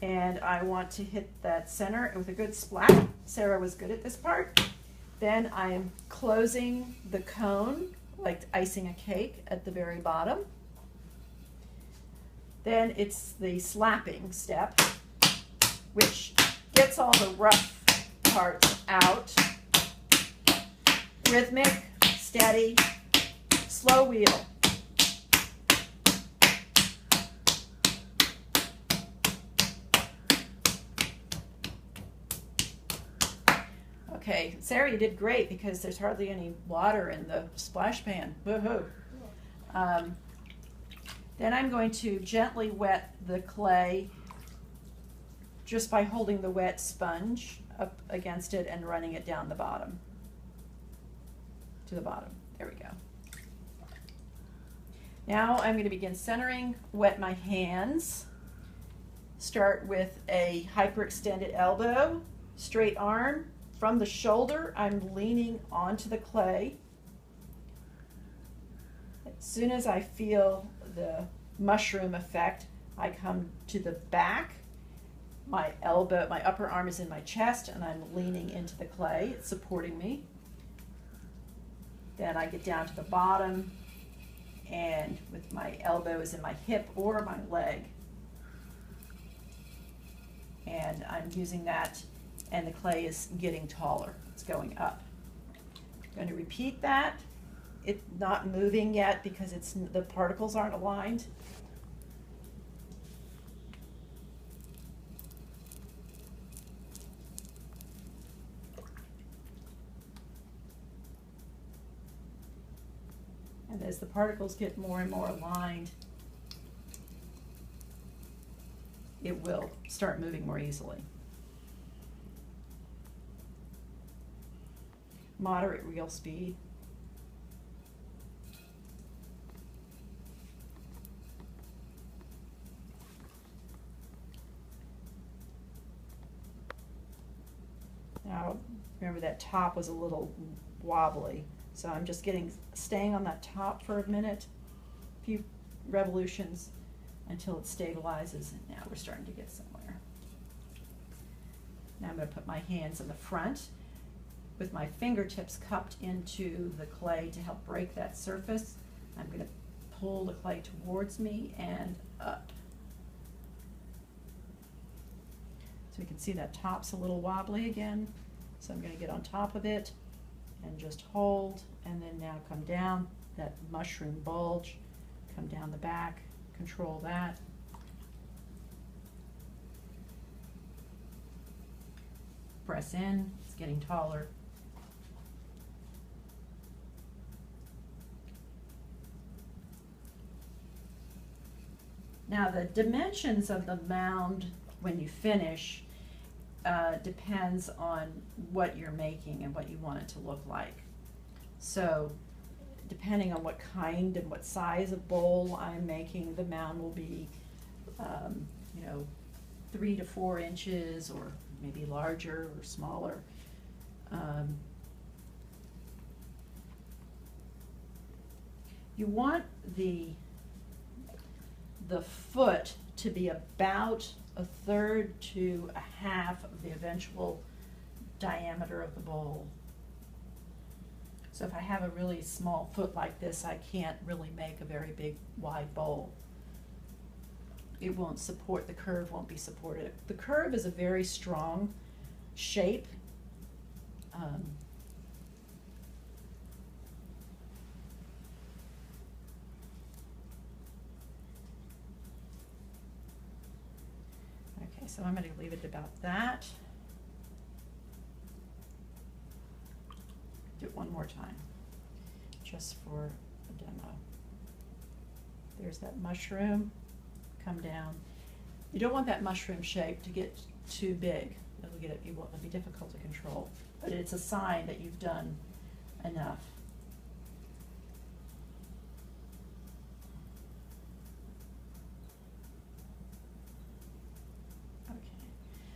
And I want to hit that center with a good splat. Sarah was good at this part. Then I am closing the cone like icing a cake at the very bottom. Then it's the slapping step, which gets all the rough parts out. Rhythmic, steady, slow wheel. Okay, Sarah, you did great because there's hardly any water in the splash pan. Woohoo! Then I'm going to gently wet the clay just by holding the wet sponge up against it and running it down the bottom. To the bottom. There we go. Now I'm going to begin centering, wet my hands. Start with a hyperextended elbow, straight arm. From the shoulder, I'm leaning onto the clay. As soon as I feel the mushroom effect, I come to the back. My elbow, my upper arm is in my chest, and I'm leaning into the clay. It's supporting me. Then I get down to the bottom, and with my elbow is in my hip or my leg. And I'm using that, and the clay is getting taller. It's going up. I'm going to repeat that. It's not moving yet because the particles aren't aligned. And as the particles get more and more aligned, it will start moving more easily. Moderate reel speed. Now, remember that top was a little wobbly, so I'm just staying on that top for a minute, a few revolutions until it stabilizes, and now we're starting to get somewhere. Now I'm going to put my hands in the front with my fingertips cupped into the clay to help break that surface. I'm going to pull the clay towards me and up. So we can see that top's a little wobbly again. So I'm going to get on top of it and just hold, and then now come down, that mushroom bulge, come down the back, control that. Press in, it's getting taller. Now the dimensions of the mound when you finish depends on what you're making and what you want it to look like. So depending on what kind and what size of bowl I'm making, the mound will be 3 to 4 inches, or maybe larger or smaller. You want the foot to be about 1/3 to 1/2 of the eventual diameter of the bowl. So if I have a really small foot like this, I can't really make a very big wide bowl. It won't support, the curve won't be supported. The curve is a very strong shape. Okay, so I'm going to leave it about that. Do it one more time, just for a demo. There's that mushroom. Come down. You don't want that mushroom shape to get too big. It'll be difficult to control, but it's a sign that you've done enough. Okay,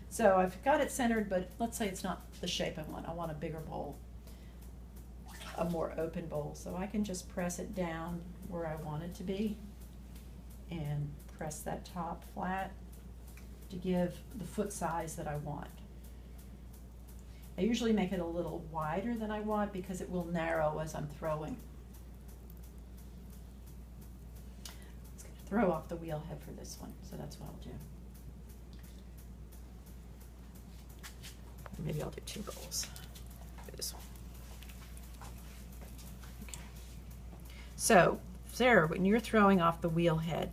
so I've got it centered, but let's say it's not the shape I want. I want a bigger bowl, a more open bowl. So I can just press it down where I want it to be and press that top flat. to give the foot size that I want. I usually make it a little wider than I want because it will narrow as I'm throwing. It's going to throw off the wheel head for this one, so that's what I'll do. Maybe I'll do 2 rolls for this one. Okay. So, Sarah, when you're throwing off the wheel head,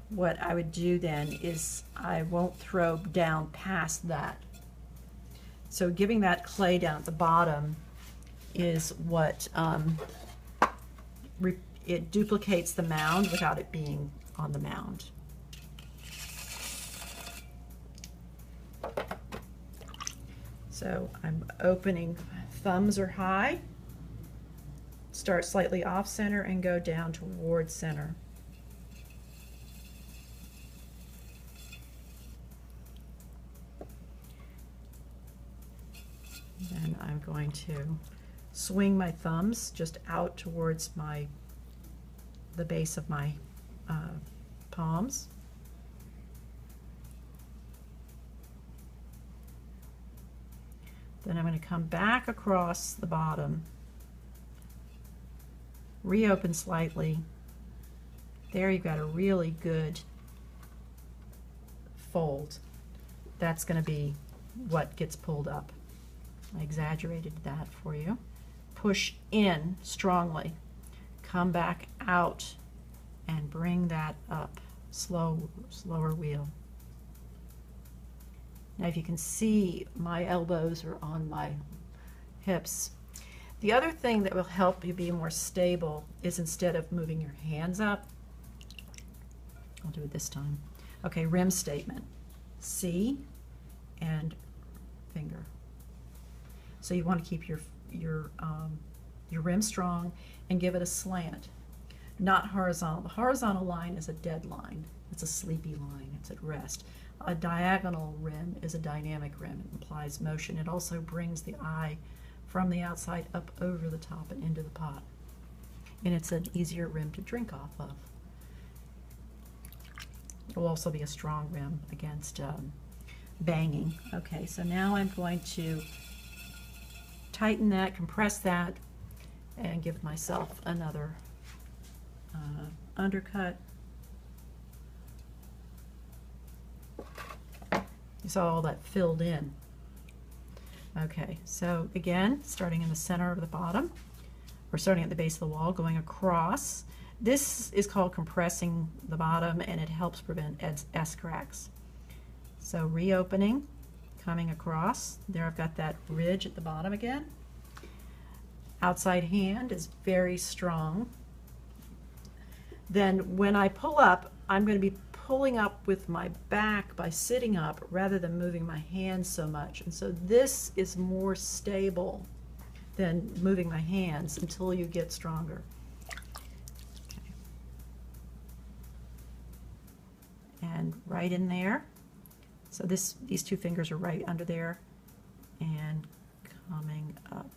what I would do then is I won't throw down past that. So giving that clay down at the bottom is what it duplicates the mound without it being on the mound. So I'm opening, thumbs are high, start slightly off center and go down towards center. Then I'm going to swing my thumbs just out towards the base of my palms. Then I'm going to come back across the bottom, reopen slightly. There you've got a really good fold. That's going to be what gets pulled up. I exaggerated that for you. Push in strongly, come back out and bring that up, slower wheel. Now if you can see, my elbows are on my hips. The other thing that will help you be more stable is instead of moving your hands up, I'll do it this time. Okay, rim statement, C and finger. So you want to keep your rim strong and give it a slant, not horizontal. The horizontal line is a dead line. It's a sleepy line. It's at rest. A diagonal rim is a dynamic rim. It implies motion. It also brings the eye from the outside up over the top and into the pot. And it's an easier rim to drink off of. It will also be a strong rim against banging. Okay, so now I'm going to tighten that, compress that, and give myself another undercut. You saw all that filled in. Okay, so again, starting in the center of the bottom, or starting at the base of the wall, going across. This is called compressing the bottom, and it helps prevent S-cracks. So reopening, coming across. There I've got that ridge at the bottom again. Outside hand is very strong. Then when I pull up, I'm going to be pulling up with my back by sitting up rather than moving my hands so much. And so this is more stable than moving my hands until you get stronger. Okay. And right in there. So these 2 fingers are right under there and coming up.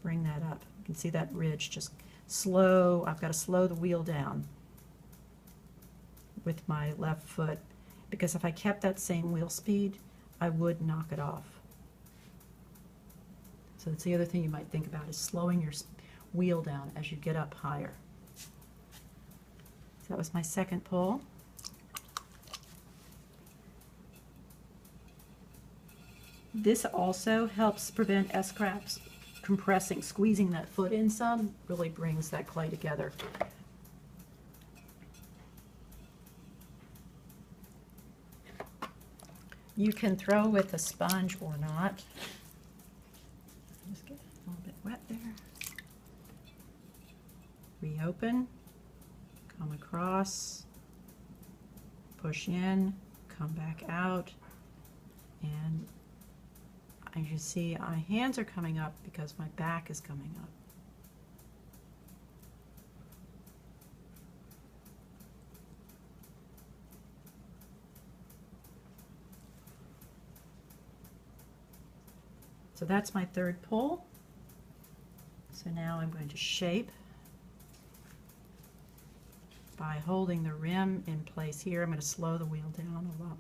Bring that up. You can see that ridge just slow. I've got to slow the wheel down with my left foot, because if I kept that same wheel speed, I would knock it off. So that's the other thing you might think about, is slowing your wheel down as you get up higher. So that was my second pull. This also helps prevent S-cracks. Compressing, squeezing that foot in some really brings that clay together. You can throw with a sponge or not. Just get a little bit wet there. Reopen, come across, push in, come back out, and as you see, my hands are coming up because my back is coming up. So that's my third pull. So now I'm going to shape by holding the rim in place here. I'm going to slow the wheel down a lot